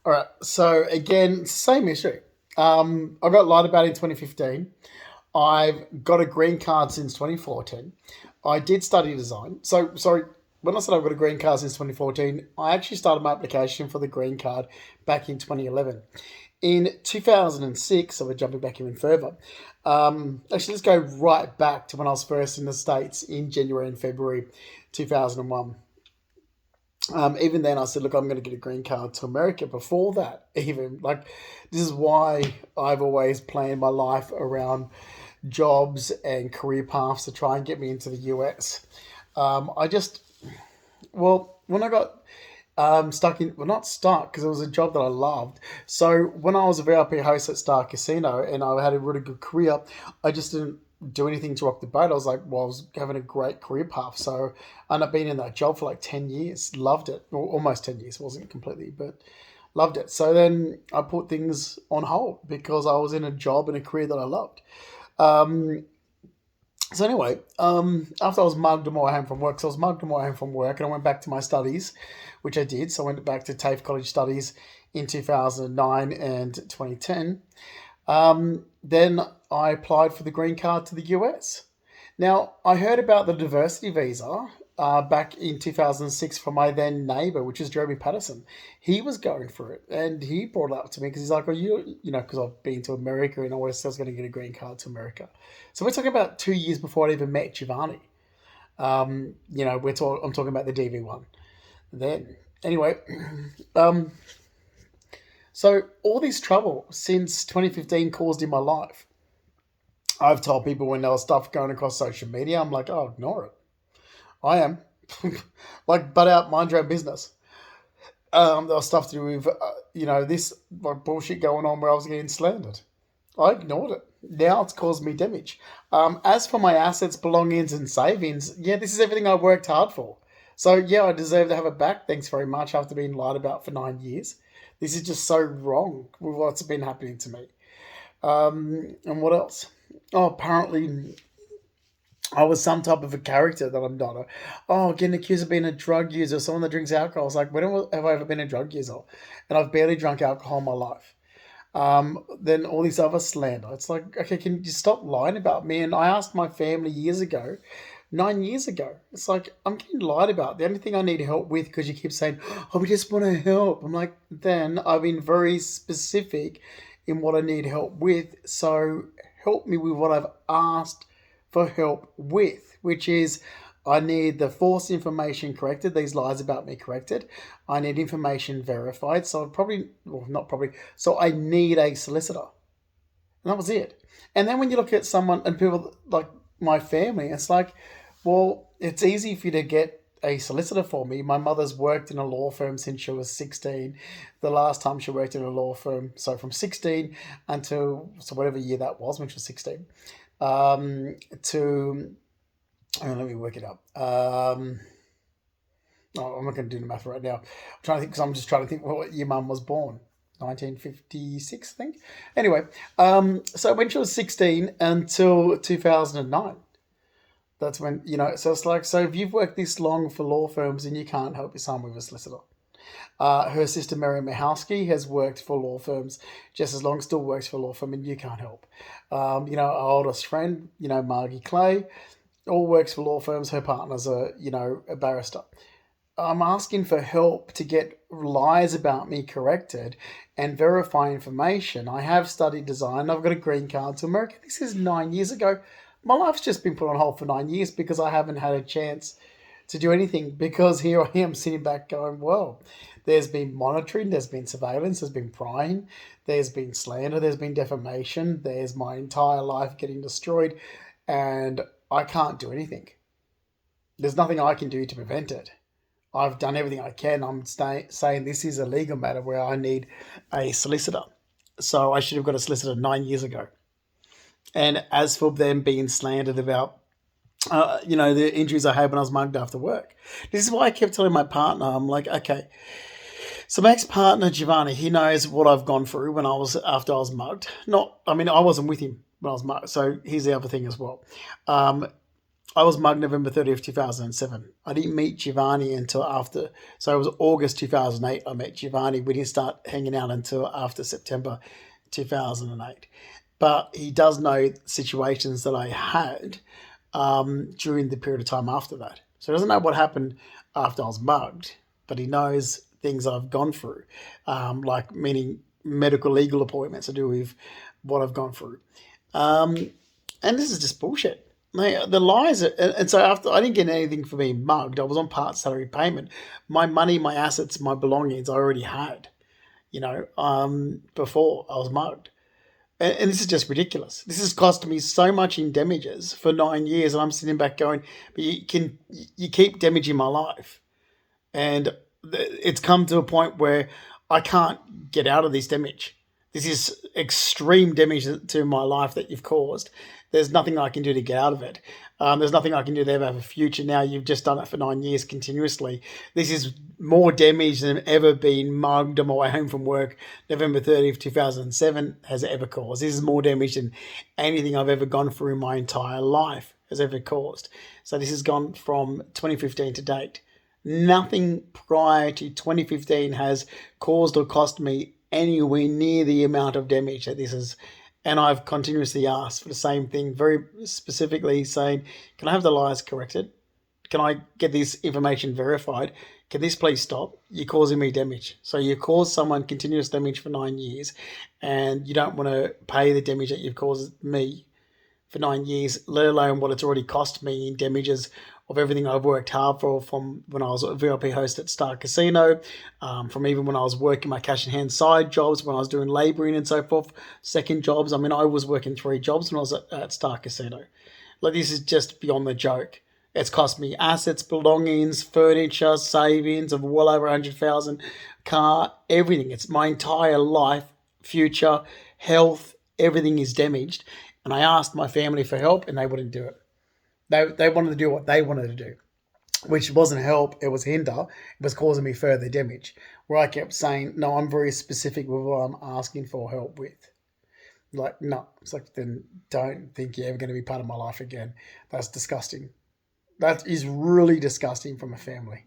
All right. So again, same issue. I got lied about in 2015. I've got a green card since 2014. I did study design. So, sorry, when I said I've got a green card since 2014, I actually started my application for the green card back in 2011. In 2006, so we're jumping back even further. Actually, let's go right back to when I was first in the States in January and February 2001. Even then, I said, look, I'm going to get a green card to America. Before that, even like, this is why I've always planned my life around jobs and career paths to try and get me into the US. I just, well, when I got stuck in, well, not stuck because it was a job that I loved. So when I was a VIP host at Star Casino and I had a really good career, I just didn't do anything to rock the boat. I was like, well, I was having a great career path. So I ended up being in that job for like 10 years. Loved it. Well, almost 10 years. Wasn't completely, but loved it. So then I put things on hold because I was in a job and a career that I loved. Um, so anyway, after I was mugged on my way home from work, so I was mugged on my way home from work, and I went back to my studies, which I did. So I went back to TAFE College Studies in 2009 and 2010. Then I applied for the green card to the US. Now, I heard about the diversity visa back in 2006 from my then neighbor, which is Jeremy Patterson. He was going for it and he brought it up to me because he's like, well, because I've been to America and I always said I was going to get a green card to America. So we're talking about 2 years before I even met Giovanni. I'm talking about the DV1 then. Anyway, um, so all this trouble since 2015 caused in my life. I've told people when there was stuff going across social media, I'm like, oh, ignore it. I am. Like, butt out, mind your own business. There was stuff to do with, this like bullshit going on where I was getting slandered. I ignored it. Now it's caused me damage. As for my assets, belongings, and savings, yeah, this is everything I worked hard for. So, yeah, I deserve to have it back. Thanks very much after being lied about for 9 years. This is just so wrong with what's been happening to me. And what else? Oh, apparently I was some type of a character that I'm not. Oh, getting accused of being a drug user, someone that drinks alcohol. I was like, when have I ever been a drug user? And I've barely drunk alcohol in my life. Then all these other slander. It's like, okay, can you stop lying about me? And I asked my family years ago, 9 years ago. It's like, I'm getting lied about. The only thing I need help with, because you keep saying, oh, we just want to help. I'm like, then I've been very specific in what I need help with. So help me with what I've asked for help with, which is I need the false information corrected, these lies about me corrected. I need information verified. So probably, well, not probably, so I need a solicitor. And that was it. And then when you look at someone and people like my family, it's like, well, it's easy for you to get a solicitor for me. My mother's worked in a law firm since she was 16. The last time she worked in a law firm, so from 16 until, so whatever year that was, when she was 16, to, let me work it up. Oh, I'm not going to do the math right now. I'm trying to think because I'm just trying to think what year mum was born. 1956, I think. Anyway, so when she was 16 until 2009, that's when, so it's like, so if you've worked this long for law firms and you can't help your son with a solicitor. Her sister Mary Mihowski has worked for law firms just as long, still works for a law firm, and you can't help. Our oldest friend, Margie Clay, all works for law firms. Her partner's a barrister. I'm asking for help to get lies about me corrected and verify information. I have studied design. I've got a green card to America. This is 9 years ago. My life's just been put on hold for 9 years because I haven't had a chance to do anything, because here I am sitting back going, well, there's been monitoring, there's been surveillance, there's been prying, there's been slander, there's been defamation, there's my entire life getting destroyed, and I can't do anything. There's nothing I can do to prevent it. I've done everything I can. I'm saying this is a legal matter where I need a solicitor. So I should have got a solicitor 9 years ago. And as for them being slandered about, the injuries I had when I was mugged after work, this is why I kept telling my partner, I'm like, okay, so my ex-partner Giovanni, he knows what I've gone through after I was mugged. I wasn't with him when I was mugged, so here's the other thing as well. I was mugged November 30th, 2007. I didn't meet Giovanni until after, so it was August 2008 I met Giovanni. We didn't start hanging out until after September 2008. But he does know situations that I had during the period of time after that. So he doesn't know what happened after I was mugged, but he knows things I've gone through, like meaning medical legal appointments to do with what I've gone through. Um, and this is just bullshit. The lies, and so after I didn't get anything for being mugged. I was on part salary payment. My money, my assets, my belongings, I already had. Before I was mugged, and this is just ridiculous. This has cost me so much in damages for 9 years, and I'm sitting back going, "But you keep damaging my life." And it's come to a point where I can't get out of this damage. This is extreme damage to my life that you've caused. There's nothing I can do to get out of it. There's nothing I can do to ever have a future. Now you've just done it for 9 years continuously. This is more damage than ever been mugged on my way home from work. November 30th, 2007 has ever caused. This is more damage than anything I've ever gone through in my entire life has ever caused. So this has gone from 2015 to date. Nothing prior to 2015 has caused or cost me anywhere near the amount of damage that this is. And I've continuously asked for the same thing, very specifically saying, can I have the lies corrected? Can I get this information verified? Can this please stop? You're causing me damage. So you cause someone continuous damage for 9 years, and you don't want to pay the damage that you've caused me for 9 years, let alone what it's already cost me in damages of everything I've worked hard for, from when I was a VIP host at Star Casino, from even when I was working my cash in hand side jobs, when I was doing labouring and so forth, second jobs. I mean, I was working 3 jobs when I was at Star Casino. Like, this is just beyond the joke. It's cost me assets, belongings, furniture, savings of well over 100,000, car, everything. It's my entire life, future, health, everything is damaged. And I asked my family for help, and they wouldn't do it. They wanted to do what they wanted to do, which wasn't help, it was hinder. It was causing me further damage, where I kept saying, no, I'm very specific with what I'm asking for help with. Like, no. It's like, then don't think you're ever going to be part of my life again. That's disgusting. That is really disgusting from a family.